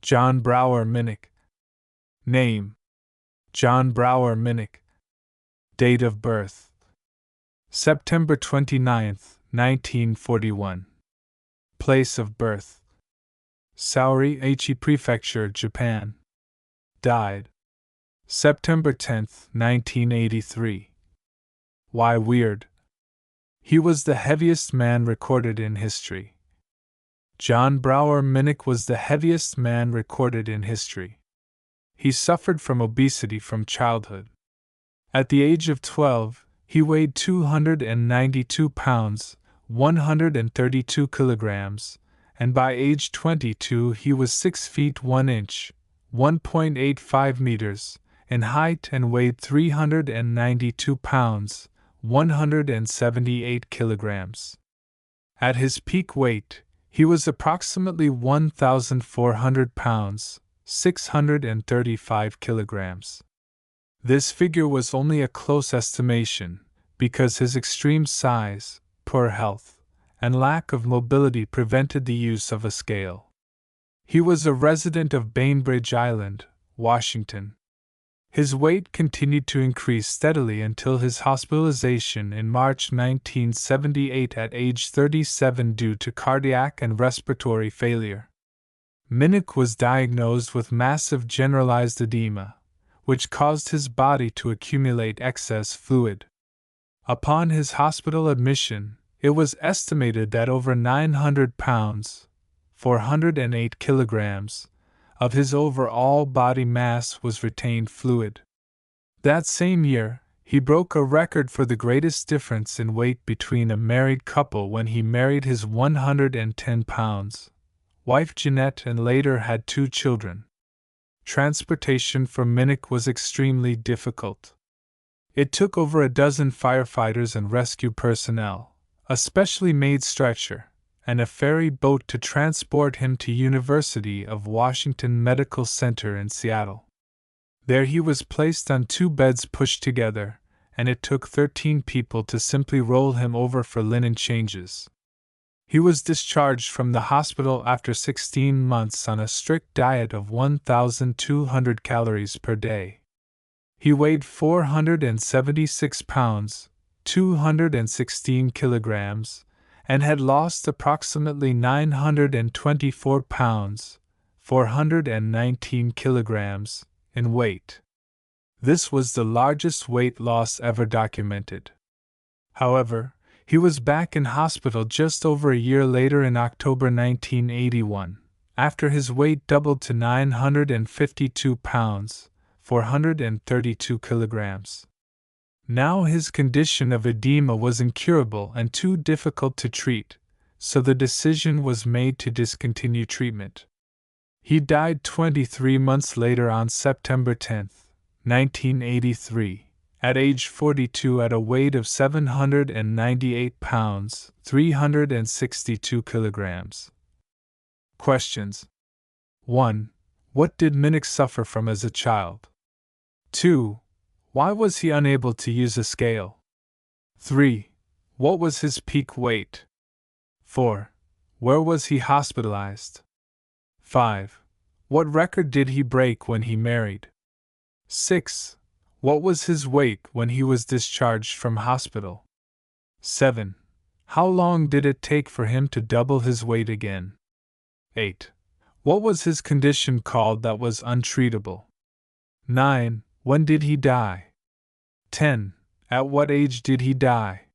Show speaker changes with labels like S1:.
S1: John Brower Minnoch. Name: John Brower Minnoch. Date of birth: September 29, 1941. Place of birth: Saori Aichi Prefecture, Japan. Died September 10, 1983. Why weird? He was the heaviest man recorded in history. John Brower Minnoch was the heaviest man recorded in history. He suffered from obesity from childhood. At the age of 12, he weighed 292 pounds, 132 kilograms, and by age 22 he was 6 feet 1 inch, 1.85 meters, in height and weighed 392 pounds, 178 kilograms. At his peak weight, he was approximately 1,400 pounds, 635 kilograms. This figure was only a close estimation, because his extreme size, poor health, and lack of mobility prevented the use of a scale. He was a resident of Bainbridge Island, Washington. His weight continued to increase steadily until his hospitalization in March 1978 at age 37 due to cardiac and respiratory failure. Minnoch was diagnosed with massive generalized edema, which caused his body to accumulate excess fluid. Upon his hospital admission, it was estimated that over 900 pounds, 408 kilograms, of his overall body mass was retained fluid. That same year, he broke a record for the greatest difference in weight between a married couple when he married his 110 pounds wife Jeanette and later had 2 children. Transportation for Minnoch was extremely difficult. It took over a dozen firefighters and rescue personnel, a specially made stretcher, and a ferry boat to transport him to University of Washington Medical Center in Seattle. There he was placed on 2 beds pushed together, and it took 13 people to simply roll him over for linen changes. He was discharged from the hospital after 16 months on a strict diet of 1,200 calories per day. He weighed 476 pounds, 216 kilograms, and had lost approximately 924 pounds, 419 kilograms, in weight. This was the largest weight loss ever documented. However, he was back in hospital just over a year later in October 1981, after his weight doubled to 952 pounds, 432 kilograms. Now his condition of edema was incurable and too difficult to treat, so the decision was made to discontinue treatment. He died 23 months later on September 10, 1983. At age 42 at a weight of 798 pounds, 362 kilograms. Questions. 1. What did Minnoch suffer from as a child? 2. Why was he unable to use a scale? 3. What was his peak weight? 4. Where was he hospitalized? 5. What record did he break when he married? 6. What was his weight when he was discharged from hospital? 7. How long did it take for him to double his weight again? 8. What was his condition called that was untreatable? 9. When did he die? 10. At what age did he die?